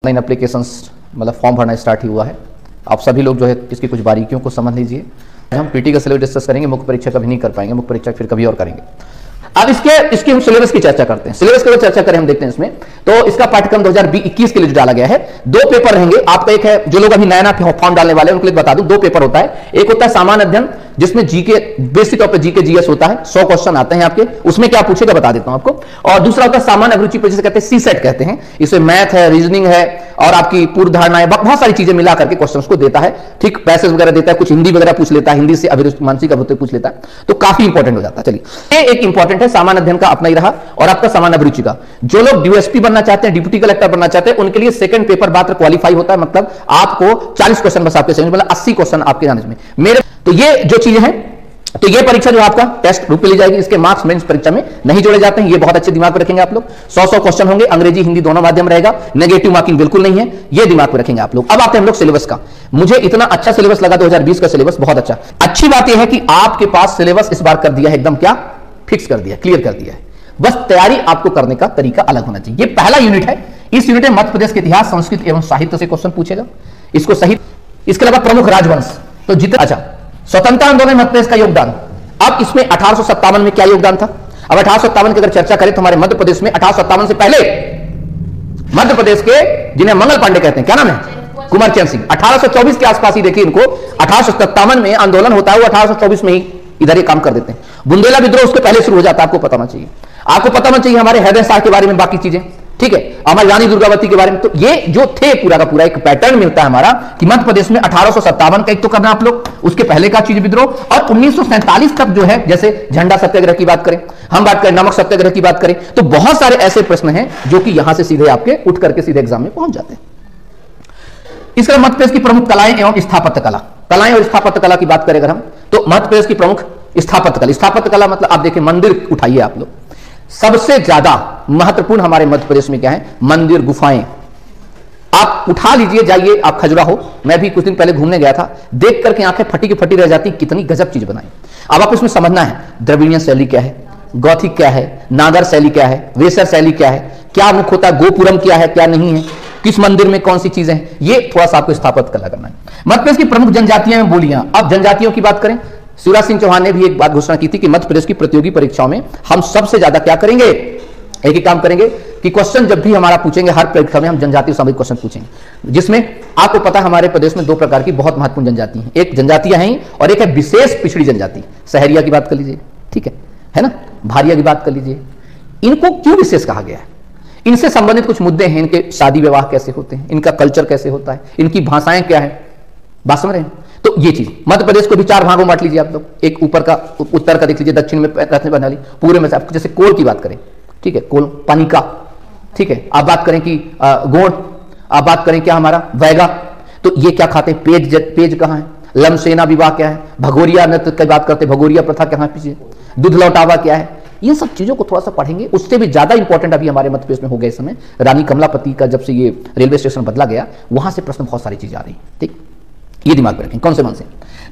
Online applications मतलब form भरना start ही हुआ है। आप सभी लोग जो है इसकी कुछ बारीकियों को समझ लीजिए। हम पीटी का सिलेबस डिस्कस करेंगे, मुख्य परीक्षा कभी नहीं कर पाएंगे, मुख्य परीक्षा फिर कभी और करेंगे। अब इसकी हम सिलेबस की चर्चा करते हैं। सिलेबस की चर्चा करें हम देखते हैं इसमें, तो इसका पाठ्यक्रम 2021 के लिए जो डाला गया है, 2 पेपर रहेंगे आपका। एक है जो लोग अभी नया फॉर्म डालने वाले हैं उनके लिए बता दूं, 2 पेपर होता है। एक होता है सामान्य अध्ययन जिसमें जीके बेसिक तौर पे जीके जीएस होता है, 100 क्वेश्चन आते हैं आपके, उसमें क्या पूछेगा बता देता हूं आपको। और दूसरा होता है सामान्य अभिरुचि पर, जिसे कहते हैं सीसेट कहते हैं। इसमें मैथ है, रीजनिंग है और आपकी पूर्व धारणाएं, बहुत सारी चीजें मिला करके क्वेश्चंस को देता है। ठीक, पैसेज वगैरह देता है, कुछ हिंदी वगैरह पूछ लेता है, हिंदी से अभिरुचि मानसिक अभिरुचि पूछ लेता है, तो काफी इंपॉर्टेंट हो जाता है। चलिए, ये एक इंपॉर्टेंट है सामान्य अध्ययन का अपना ही रहा। और आपका सामान्य अभिरुचि का, जो लोग डीएसपी बनना चाहते हैं, डिप्टी कलेक्टर बनना चाहते हैं, उनके लिए सेकंड पेपर मात्र क्वालिफाई होता है। मतलब आपको 40 क्वेश्चन बस आपके समझ, मतलब 80 क्वेश्चन आपके जाने में मेरे। तो ये जो चीजें हैं, तो ये परीक्षा जो आपका टेस्ट रूप में ली जाएगी, इसके मार्क्स मेंस परीक्षा में नहीं जोड़े जाते हैं। ये बहुत अच्छे दिमाग में रखेंगे आप लोग। 100 क्वेश्चन होंगे, अंग्रेजी हिंदी दोनों माध्यम रहेगा, नेगेटिव मार्किंग बिल्कुल नहीं है, ये दिमाग में रखेंगे आप लोग। अब आते हैं हम लोग सिलेबस का। मुझे इतना अच्छा सिलेबस लगा 2020 का सिलेबस, बहुत अच्छा। अच्छी बात यह है कि आपके पास सिलेबस इस बार कर दिया है एकदम, क्या फिक्स कर दिया, क्लियर कर दिया है। बस तैयारी आपको करने का तरीका अलग होना चाहिए। ये पहला यूनिट है। इस यूनिट में मध्य प्रदेश के इतिहास, संस्कृत एवं साहित्य से क्वेश्चन पूछेगा, इसको सही। इसके अलावा प्रमुख राजवंश, तो जितना अच्छा स्वतंत्रता आंदोलन में मध्य प्रदेश का योगदान। अब इसमें 1857 में क्या योगदान था। अब 1857 की अगर चर्चा करें तो हमारे मध्य प्रदेश में 1857 से पहले मध्य प्रदेश के, जिन्हें मंगल पांडे कहते हैं, क्या नाम है, कुंवर चंद सिंह, 1824 के आसपास ही देखिए इनको। 1857 में आंदोलन होता है, वो 1824 में ही इधर ये काम कर देते हैं। बुंदेला विद्रोह उसके पहले शुरू हो जाता है, आपको पता होना चाहिए। आपको पता होना चाहिए हमारे हैदर शाह के बारे में, बाकी चीजें, ठीक है, हमारी रानी दुर्गावती के बारे में। तो ये जो थे पूरा का पूरा एक पैटर्न मिलता है हमारा कि मध्य प्रदेश में 1857 का एक तो करना आप लोग, उसके पहले का चीज विद्रोह, और 1947 तक जो है, जैसे झंडा सत्याग्रह की बात करें, हम बात करें नमक सत्याग्रह की बात करें, तो बहुत सारे ऐसे प्रश्न हैं जो कि यहां से सीधे आपके उठ करके सीधे एग्जाम में पहुंच जाते हैं। इसके मध्य प्रदेश की प्रमुख कलाएं एवं स्थापत्य कला, कलाएं और स्थापत्य कला की बात करें अगर हम, तो मध्य प्रदेश की प्रमुख स्थापत्य कला। स्थापत्य कला मतलब आप देखिए मंदिर उठाइए आप लोग, सबसे ज्यादा महत्वपूर्ण हमारे मध्य प्रदेश में क्या है, मंदिर, गुफाएं। आप उठा लीजिए, जाइए आप खजुराहो, मैं भी कुछ दिन पहले घूमने गया था, देख करके आंखें फटी की फटी रह जाती, कितनी गजब चीज बनाई। अब आप इसमें समझना है द्रविड़ियन शैली क्या है, गौथिक क्या है, नागर शैली क्या है, वेसर शैली क्या है, क्या मुख होता है, गोपुरम क्या है, क्या नहीं है, किस मंदिर में कौन सी चीजें हैं, ये थोड़ा सा आपको स्थापत्य कला करना है। मध्य प्रदेश की प्रमुख जनजातियां में बोलियां। अब जनजातियों की बात करें, शिवराज सिंह चौहान ने भी एक बात घोषणा की थी कि मध्य प्रदेश की प्रतियोगी परीक्षाओं में हम सबसे ज्यादा क्या करेंगे, एक ही काम करेंगे कि क्वेश्चन जब भी हमारा पूछेंगे, हर परीक्षा में हम जनजाति संबंधित क्वेश्चन पूछेंगे, जिसमें आपको पता है हमारे प्रदेश में 2 प्रकार की बहुत महत्वपूर्ण जनजाति हैं। एक जनजातियां हैं और एक है विशेष पिछड़ी जनजाति। सहरिया की बात कर लीजिए, ठीक है ना, भारिया की बात कर लीजिए। इनको क्यों विशेष कहा गया है, इनसे संबंधित कुछ मुद्दे हैं, इनके शादी विवाह कैसे होते हैं, इनका कल्चर कैसे होता है, इनकी भाषाएं क्या है, बात समझ रहे हैं। तो ये चीज मध्य प्रदेश को भी 4 भागों में बांट लीजिए आप लोग। एक ऊपर का, उत्तर का देख लीजिए, दक्षिण में बंगाली, पूर्व में से आप जैसे कोल की बात करें, ठीक है, कोल पानिका, ठीक है, आप बात करें कि गोड़, आप बात करें क्या हमारा वैगा, तो ये क्या खाते हैं, पेज कहाँ है, लमसेना विवाह क्या है, भगोरिया नृत्य की बात करते हैं, भगोरिया प्रथा कहाँ पीछे, दूध लौटावा क्या है, ये सब चीजों को थोड़ा सा पढ़ेंगे। उससे भी ज्यादा इंपॉर्टेंट अभी हमारे मध्य प्रदेश में हो गए इस समय, रानी कमलापति का जब से ये रेलवे स्टेशन बदला गया, वहां से प्रश्न बहुत सारी चीजें आ रही है, ठीक, ये दिमाग में रखें कौन से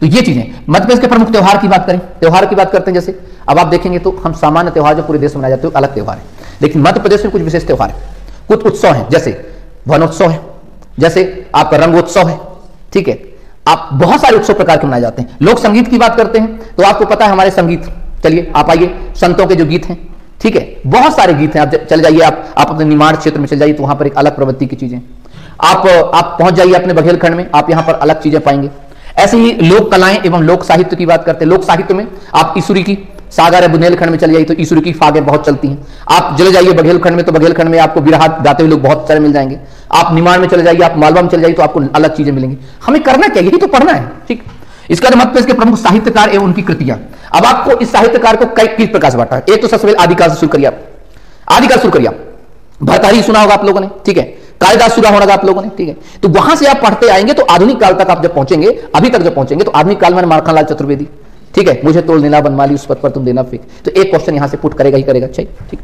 तो ये चीजें। मध्य प्रदेश के प्रमुख त्योहार की बात करें, त्योहार की बात करते हैं, जैसे अब आप देखेंगे तो हम सामान्य त्योहार जो पूरे देश में मनाए जाते हैं अलग त्योहार है, लेकिन मध्य प्रदेश में कुछ विशेष त्योहार है, कुछ उत्सव हैं, जैसे वनोत्सव है, जैसे आपका रंगोत्सव है, ठीक है, आप बहुत सारे उत्सव प्रकार के मनाए जाते हैं। लोक संगीत की बात करते हैं तो आपको पता है हमारे संगीत, चलिए आप आइए, संतों के जो गीत हैं, ठीक है, बहुत सारे गीत हैं। आप चल जाइए, आप अपने निमाड़ क्षेत्र में चल जाइए तो वहां पर एक अलग प्रवृत्ति की चीजें, आप पहुंच जाइए अपने बघेलखंड में, आप यहां पर अलग चीजें पाएंगे। ऐसे ही लोक कलाएं एवं लोक साहित्य की बात करते हैं। लोक साहित्य में आप ईश्वरी की सागर है, बुंदेलखंड में चले जाइए तो ईश्वरी की फागें बहुत चलती हैं। आप चले जाइए बघेलखंड में तो बघेलखंड में आपको बिरहा गाते हुए लोग बहुत सारे मिल जाएंगे। आप निमाड़ में चले जाइए, आप मालवा में चले जाइए तो आपको अलग चीजें मिलेंगी। हमें करना क्या, यही तो पढ़ना है, ठीक। इसका मध्य प्रदेश के प्रमुख साहित्यकार एवं उनकी कृतियां। अब आपको इस साहित्यकार को किस प्रकार से बांटा है, एक तो सबसे पहले आदिकाल से शुरू करिए, आदिकाल शुरू करिए। भरतारी सुना होगा आप लोगों ने, ठीक है, कालिदास सुना होगा आप लोगों ने, ठीक है। तो वहां से आप पढ़ते आएंगे तो आधुनिक काल तक आप जब पहुंचेंगे, अभी तक जब पहुंचेंगे तो आधुनिक काल में माखनलाल चतुर्वेदी, ठीक है, मुझे तोड़ देना बनमाली उस पद पर तुम देना फेंक, तो एक क्वेश्चन यहां से पुट करेगा ही करेगा, ठीक।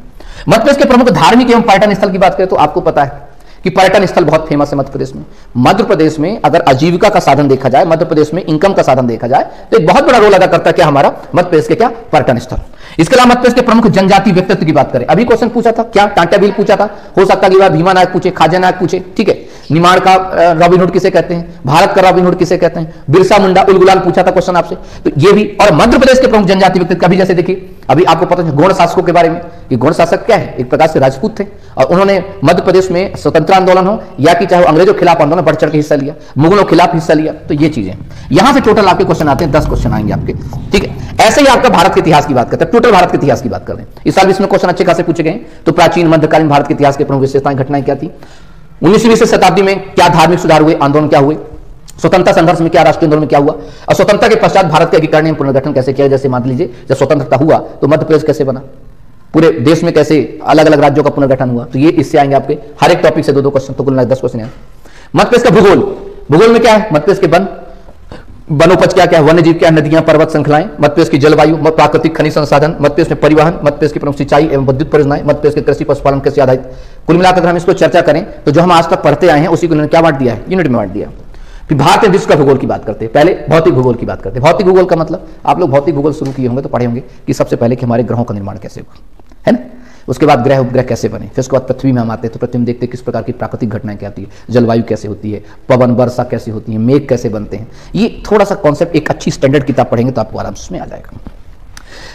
मध्य प्रदेश के प्रमुख धार्मिक एवं पर्यटन स्थल की बात करें तो आपको पता है कि पर्यटन स्थल बहुत फेमस है मध्य प्रदेश में। मध्य प्रदेश में अगर आजीविका का साधन देखा जाए, मध्य प्रदेश में इनकम का साधन देखा जाए तो एक बहुत बड़ा रोल अदा करता है क्या हमारा मध्य प्रदेश के क्या पर्यटन स्थल। इसके अलावा मध्य प्रदेश के प्रमुख जनजाति व्यक्तित्व की बात करें, अभी क्वेश्चन पूछा था क्या, टांटा बिल पूछा था, हो सकता है कि भीमा नायक पूछे, खाजा नायक पूछे, ठीक है। निमाड़ का रॉबिनहुड किसे कहते हैं, भारत का रॉबिनहुड किसे कहते हैं, बिरसा मुंडा, उलगुलाल पूछा था क्वेश्चन आपसे, तो ये भी। और मध्य प्रदेश के प्रमुख जनजाति व्यक्तित्व कभी, जैसे देखिए अभी आपको पता है गौड़ शासकों के बारे में, कि गौड़ शासक क्या है, एक प्रकार से राजपूत थे, और उन्होंने मध्य प्रदेश में स्वतंत्र आंदोलन हो या कि चाहे अंग्रेजों के खिलाफ आंदोलन, बढ़ चढ़ के हिस्सा लिया, मुगलों के खिलाफ हिस्सा लिया, तो ये चीजें यहां से टोटल आपके क्वेश्चन आते हैं, 10 क्वेश्चन आएंगे आपके, ठीक है। ऐसे ही आपका भारत के इतिहास की बात करते हैं, टोटल भारत के इतिहास की बात कर रहे हैं, इस साल इसमें क्वेश्चन अच्छे खासे पूछे गए। तो प्राचीन मध्यकालीन भारत के इतिहास के प्रमुख विशेषताएं, घटनाएं क्या थी, 19वीं शताब्दी में क्या धार्मिक सुधार हुए, आंदोलन क्या हुए, स्वतंत्रता संघर्ष में क्या, राष्ट्रीय आंदोलन में क्या हुआ, और स्वतंत्रता के पश्चात भारत के एकीकरण में पुनर्गठन कैसे किया। जैसे मान लीजिए जब स्वतंत्रता हुआ तो मध्य प्रदेश कैसे बना, पूरे देश में कैसे अलग अलग राज्यों का पुनर्गठन हुआ, तो ये इससे आएंगे आपके, हर एक टॉपिक से 2-2 क्वेश्चन, तो कुल 10 क्वेश्चन है। मध्य प्रदेश का भूगोल, भूगोल में क्या है, मध्य प्रदेश के वनोपज क्या क्या है, वन्यजीव क्या है, नदियां, पर्वत श्रृंखलाएं, मध्य प्रदेश की जलवायु, प्राकृतिक खनिज संसाधन, मध्य प्रदेश में परिवहन, मध्य प्रदेश की प्रमुख सिंचाई एवं विद्युत परियोजनाएं, मध्य प्रदेश के कृषि पशुपालन कृषि आधारित। कुल मिलाकर हम इसको चर्चा करें तो जो हम आज तक पढ़ते आए हैं उसी को क्या बांट दिया है, यूनिट में बांट दिया। फिर भारत में विश्व का भूगोल की बात करते हैं, पहले भौतिक भूगोल की बात करते हैं। भौतिक भूगोल का मतलब आप लोग भौतिक भूगोल शुरू किए होंगे तो पढ़े होंगे कि सबसे पहले कि हमारे ग्रहों का निर्माण कैसे हुआ, है ना, उसके बाद ग्रह उपग्रह कैसे बने, फिर उसके बाद पृथ्वी में हम आते हैं तो पृथ्वी में देखते हैं किस प्रकार की प्राकृतिक घटनाएं क्या होती है, जलवायु कैसे होती है, पवन वर्षा कैसे होती है, मेघ कैसे बनते हैं। ये थोड़ा सा कॉन्सेप्ट, एक अच्छी स्टैंडर्ड किताब पढ़ेंगे तो आपको आराम से आ जाएगा।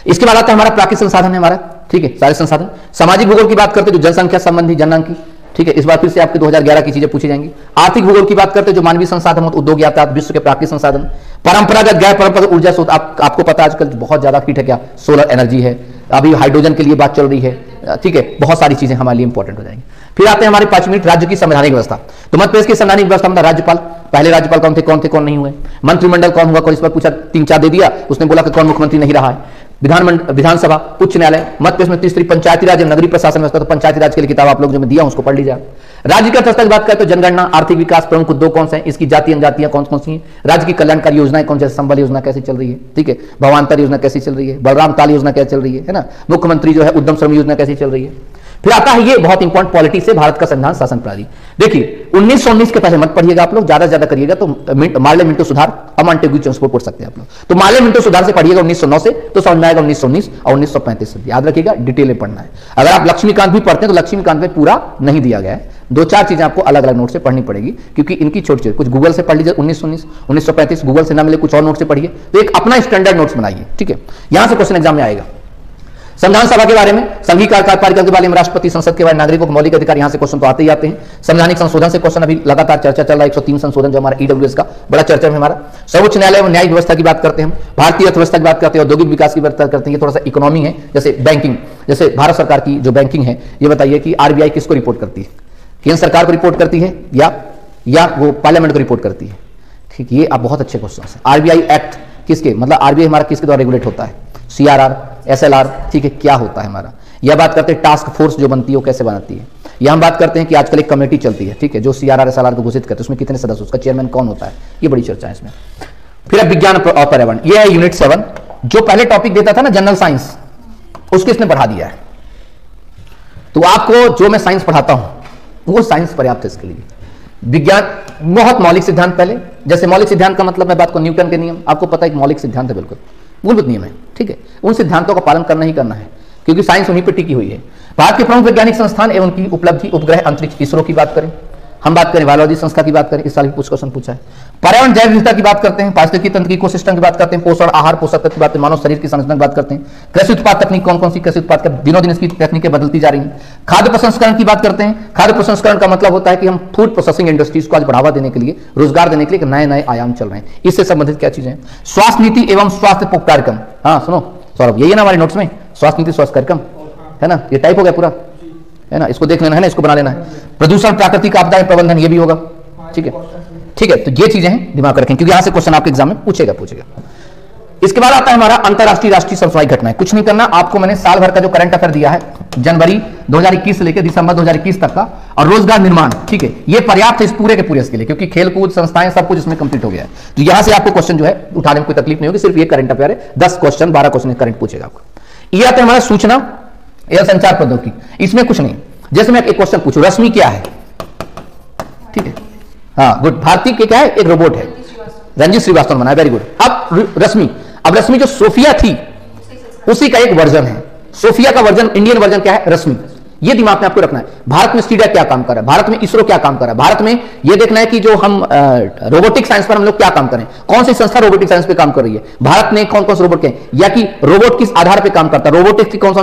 इसके बाद आता है हमारा प्राकृतिक संसाधन है हमारा, ठीक है, सारे संसाधन। सामाजिक भूगोल की बात करते हैं, जो जनसंख्या संबंधी जननांकी, ठीक है, इस बार फिर से आपके 2011 की चीजें पूछी जाएंगी। आर्थिक भूगोल की बात करते हैं, जो मानवीय संसाधन, उद्योग, यातायात, विश्व के प्राकृतिक संसाधन, परंपरागत गैर परंपरागत ऊर्जा स्रोत, आपको पता है आजकल बहुत ज्यादा हिट है क्या, सोलर एनर्जी है, अभी हाइड्रोजन के लिए बात चल रही है, ठीक है, बहुत सारी चीजें हमारे लिए इंपॉर्टेंट हो जाएंगी। फिर आते हैं हमारे 5 मिनट राज्य की संवैधानिक व्यवस्था। तो मध्य प्रदेश की संवैधानिक व्यवस्था मतलब राज्यपाल, पहले राज्यपाल कौन थे कौन नहीं हुए, मंत्रिमंडल कौन हुआ, कौन, इस पर पूछा, 3-4 दे दिया, उसने बोला कि कौन मुख्यमंत्री नहीं रहा है, विधानसभा, उच्च न्यायालय, मध्य प्रदेश में तीसरी पंचायती राज नगरीय प्रशासन व्यवस्था। तो पंचायती राज के लिए किताब आप लोग जो मैं दिया उसको पढ़ लीजिए। राज्य की अर्थव्यवस्था की बात करें तो जनगणना, आर्थिक विकास, प्रमुख उद्योग कौन से हैं, इसकी जाति जनजातियां कौन कौन सी हैं, राज्य की कल्याणकारी योजनाएं कौन, जैसे संबल योजना कैसी चल रही है, ठीक है, भवांतर योजना कैसी चल रही है, बलराम ताल योजना क्या चल रही है ना, मुख्यमंत्री जो है उद्यम श्रम योजना कैसी चल रही है। फिर आता है ये बहुत इंपॉर्टेंट, पॉलिटी से भारत का संविधान शासन प्रणाली। देखिए 1919 के पहले मत पढ़िएगा आप लोग, ज्यादा से ज्यादा करिएगा तो मार्ले मिंटो सुधार, अमॉन्टेग्यू ट्रांसपोर्ट पढ़ सकते हैं आप लोग, तो मार्ले मिंटो सुधार से पढ़िएगा 1909 से, तो समझ में आएगा 1919 और 1935 से, याद रखिएगा, डिटेल में पढ़ना है। अगर आप लक्ष्मीकांत भी पढ़ते हैं तो लक्ष्मीकांत में पूरा नहीं दिया गया है, 2-4 चीजें आपको अलग अलग नोट से पढ़नी पड़ेगी, क्योंकि इनकी छोटी, कुछ गूगल से पढ़ लीजिए 1919, 1935, गूगल से ना मिले कुछ और नोट से पढ़िए, तो एक अपना स्टैंडर्ड नोट्स बनाइए, ठीक है। यहां से क्वेश्चन एग्जाम में आएगा। संविधान सभा के बारे में, संघीय कार्यपालिका के बारे में, राष्ट्रपति, संसद के बारे में, नागरिकों के मौलिक अधिकार, यहां से क्वेश्चन तो आते ही आते हैं। संवैधानिक संशोधन से क्वेश्चन अभी लगातार चर्चा चल रहा है, 103 संशोधन जो हमारा ईडब्ल्यूएस का बड़ा चर्चा में हमारा। सर्वोच्च न्यायालय में न्यायिक व्यवस्था की बात करते हैं, भारतीय अर्थव्यवस्था की बात करते हैं, औद्योगिक विकास की बात करते हैं, ये थोड़ा सा इकोनॉमी है, जैसे बैंकिंग, जैसे भारत सरकार की जो बैंकिंग है, ये बताइए कि आरबीआई किसको रिपोर्ट करती है, केंद्र सरकार को रिपोर्ट करती है या वो पार्लियामेंट को रिपोर्ट करती है, ठीक, ये आप बहुत अच्छे क्वेश्चन है। आरबीआई एक्ट किसके, मतलब आरबीआई हमारा किसके द्वारा रेगुलेट होता है, सीआरआर, एसएलआर, ठीक है, क्या होता है हमारा। यह बात करते हैं टास्क फोर्स जो बनती है वो कैसे बनाती है। यह हम बात करते हैं कि आजकल एक कमेटी चलती है, ठीक है, जो सीआरआर एसएलआर को घोषित करते हैं, उसमें कितने सदस्य, उसका चेयरमैन कौन होता है, ये बड़ी चर्चा है इसमें। फिर अब विज्ञान और पर्यावरण, ये है यूनिट 7, जो पहले टॉपिक देता था ना जनरल साइंस, उसको इसने बढ़ा दिया है। तो आपको जो मैं साइंस पढ़ाता हूं वो साइंस पर्याप्त है इसके लिए। विज्ञान बहुत मौलिक सिद्धांत, पहले जैसे मौलिक सिद्धांत का मतलब मैं बात को, न्यूटन के नियम, आपको पता है एक मौलिक सिद्धांत है, बिल्कुल मूलभूत नियम है, ठीक है, उन सिद्धांतों का पालन करना ही करना है, क्योंकि साइंस उन्हीं पर टिकी हुई है। भारत के प्रमुख वैज्ञानिक संस्थान एवं उनकी उपलब्धि, उपग्रह, अंतरिक्ष, इसरो की बात करें, हम बात करें बायोलॉजी संस्था की बात करें, इस साल भी कुछ क्वेश्चन पूछा है। पर्यावरण जैव विविधता की बात करते हैं, पारिस्थितिकी तंत्र की इकोसिस्टम की बात करते हैं, पोषण, आहार, पोषक तत्व की बात करते हैं, मानव शरीर की संरचना की बात करते हैं, कृषि उत्पाद तकनीक कौन कौन सी, कृषि उत्पाद का दिनों दिन इसकी तकनीकें बदलती जा रही हैं। खाद्य प्रसंस्करण की बात करते हैं, खाद्य प्रसंस्करण का मतलब होता है कि हम फूड प्रोसेसिंग इंडस्ट्रीज को आज बढ़ावा देने के लिए, रोजगार देने के लिए नए नए आयाम चल रहे हैं, इससे संबंधित क्या चीजें। स्वास्थ्य नीति एवं स्वास्थ्य कार्यक्रम, हाँ सुनो सौरभ, यही है ना हमारे नोट्स में, स्वास्थ्य नीति स्वास्थ्य कार्यक्रम है ना, ये टाइप हो गया पूरा, है ना, इसको देख लेना है ना, इसको बना लेना है। प्रदूषण, प्राकृतिक आपदाएं प्रबंधन, ये भी होगा, ठीक है, ठीक है, तो ये चीजें हैं, दिमाग में रखें, क्योंकि यहां से क्वेश्चन आपके एग्जाम में पूछेगा। इसके बाद आता है हमारा अंतरराष्ट्रीय राष्ट्रीय सांस्कृतिक घटनाएं। कुछ नहीं करना आपको, मैंने साल भर का जो करंट अफेयर दिया है जनवरी 2021 से लेकर दिसंबर 2021 तक का, और रोजगार निर्माण, ठीक है, ये पर्याप्त है इस पूरे के पूरे इसके लिए, क्योंकि खेलकूद संस्थाएं सब कुछ इसमें कंप्लीट हो गया है। तो यहां से आपको क्वेश्चन जो है उठाने में कोई तकलीफ नहीं होगी, सिर्फ ये करंट अफेयर है, 10 क्वेश्चन 12 क्वेश्चन करंट पूछेगा आपको। ये आता है हमारा सूचना एवं संचार प्रौद्योगिकी, इसमें कुछ नहीं, जैसे मैं एक क्वेश्चन पूछूं, रश्मि क्या है, ठीक है, हाँ गुड, भारती के क्या है, एक रोबोट है, रंजीत श्रीवास्तव ने बनाया, वेरी गुड। अब रश्मि, अब रश्मि जो सोफिया थी उसी का एक वर्जन है, सोफिया का वर्जन, इंडियन वर्जन क्या है, रश्मि, ये दिमाग में आपको रखना है। भारत में सीडा क्या काम कर रहा है, भारत में इसरो क्या काम कर रहा है, भारत में यह देखना है कि जो हम रोबोटिक साइंस पर हम लोग क्या काम करें, कौन सी संस्था रोबोटिक साइंस पे काम कर रही है, भारत में कौन कौन से रोबोट के, या कि रोबोट किस आधार पर काम करता है, रोबोटिक्स की कौन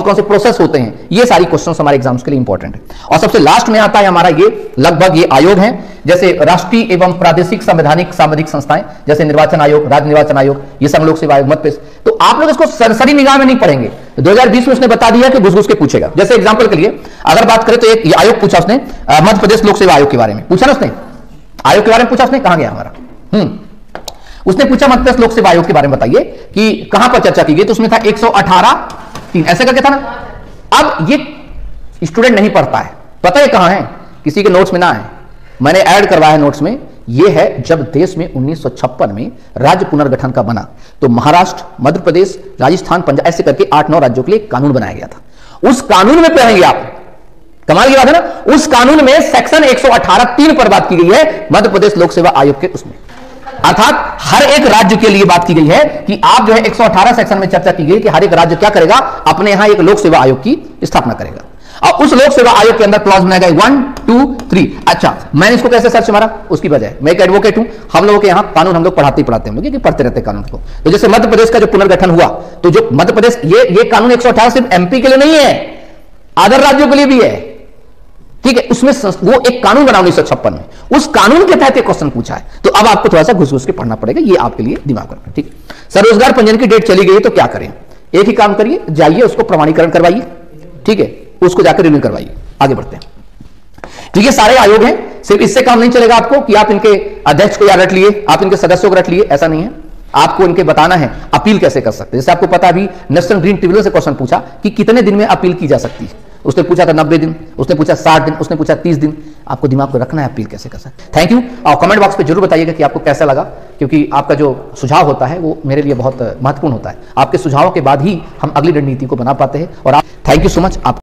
कौन से प्रोसेस होते हैं, ये सारी क्वेश्चन हमारे एग्जाम्स के लिए इंपॉर्टेंट है। और सबसे लास्ट में आता है हमारा ये लगभग ये आयोग है, जैसे राष्ट्रीय एवं प्रादेशिक संवैधानिक सामाजिक संस्थाएं, जैसे निर्वाचन आयोग, राज्य निर्वाचन आयोग, ये सब लोक सेवा आयोग, मध्य प्रदेश। तो आप लोग इसको सरसरी निगाह में नहीं पढ़ेंगे, 2020 में उसने बता दिया कि घुस घुस के पूछेगा। जैसे एग्जांपल के लिए अगर बात करें तो एक आयोग पूछा उसने, मध्य प्रदेश लोक सेवा आयोग के बारे में पूछा ना उसने, आयोग के बारे में पूछा उसने, कहां गया हमारा, उसने पूछा मध्य प्रदेश लोक सेवा आयोग के बारे में बताइए कि कहां पर चर्चा की गई, तो उसमें था 118(3) ऐसे करके था ना। अब ये स्टूडेंट नहीं पढ़ता है, पता है कहां है, किसी के नोट्स में ना है, मैंने ऐड करवाया है नोट्स में। यह है जब देश में 1956 में राज्य पुनर्गठन का बना, तो महाराष्ट्र, मध्य प्रदेश, राजस्थान, पंजाब ऐसे करके 8-9 राज्यों के लिए कानून बनाया गया था। उस कानून में पढ़ेंगे आप, कमाल की बात है ना, उस कानून में सेक्शन 118(3) पर बात की गई है मध्य प्रदेश लोक सेवा आयोग के उसमें, अर्थात हर एक राज्य के लिए बात की गई है कि आप जो है 118 सेक्शन में चर्चा की गई कि हर एक राज्य क्या करेगा, अपने यहां एक लोक सेवा आयोग की स्थापना करेगा। और उस लोक सेवा आयोग के अंदर क्लॉज बनाया गया 1, 2, 3। अच्छा, मैंने इसको कैसे सर्च मारा, उसकी वजह मैं एक एडवोकेट हूं, हम लोगों के यहां कानून हम लोग पढ़ाते हैं क्योंकि पढ़ते रहते कानून को। तो जैसे मध्य प्रदेश का जो पुनर्गठन हुआ, तो जो मध्य प्रदेश, ये कानून 118 सिर्फ एमपी के लिए नहीं है, अदर राज्यों के लिए भी है, ठीक है। उसमें वो एक कानून बना 1956 में, उस कानून के तहत क्वेश्चन पूछा है। तो अब आपको थोड़ा सा घुस घुस के पढ़ना पड़ेगा, ये आपके लिए दिमाग रखना, ठीक। स्वरोजगार पंजीयन की डेट चली गई तो क्या करें, एक ही काम करिए, जाइए उसको प्रमाणीकरण करवाइए, ठीक है, उसको जाकर रिन्यू करवाइए। आगे बढ़ते हैं। तो ये सारे आयोग हैं, सिर्फ इससे काम नहीं चलेगा आपको कि आप इनके अध्यक्ष को या रट लिए, आप इनके सदस्यों को रट लिए, ऐसा नहीं है। आपको इनके बताना है अपील कैसे कर सकते हैं। जैसे आपको पता, अभी नेशनल ग्रीन ट्रिब्यूनल से क्वेश्चन पूछा कि कितने दिन में अपील की जा सकती है, उसने पूछा था 90 दिन, उसने पूछा 60 दिन, उसने पूछा 30 दिन। आपको दिमाग को रखना है अपील कैसे कर सकते हैं। Thank you. और कमेंट बॉक्स पे जरूर बताइएगा कि आपको कैसा लगा, क्योंकि आपका जो सुझाव होता है वो मेरे लिए बहुत महत्वपूर्ण होता है। आपके सुझावों के बाद ही हम अगली रणनीति को बना पाते हैं। और आप, थैंक यू सो मच। आप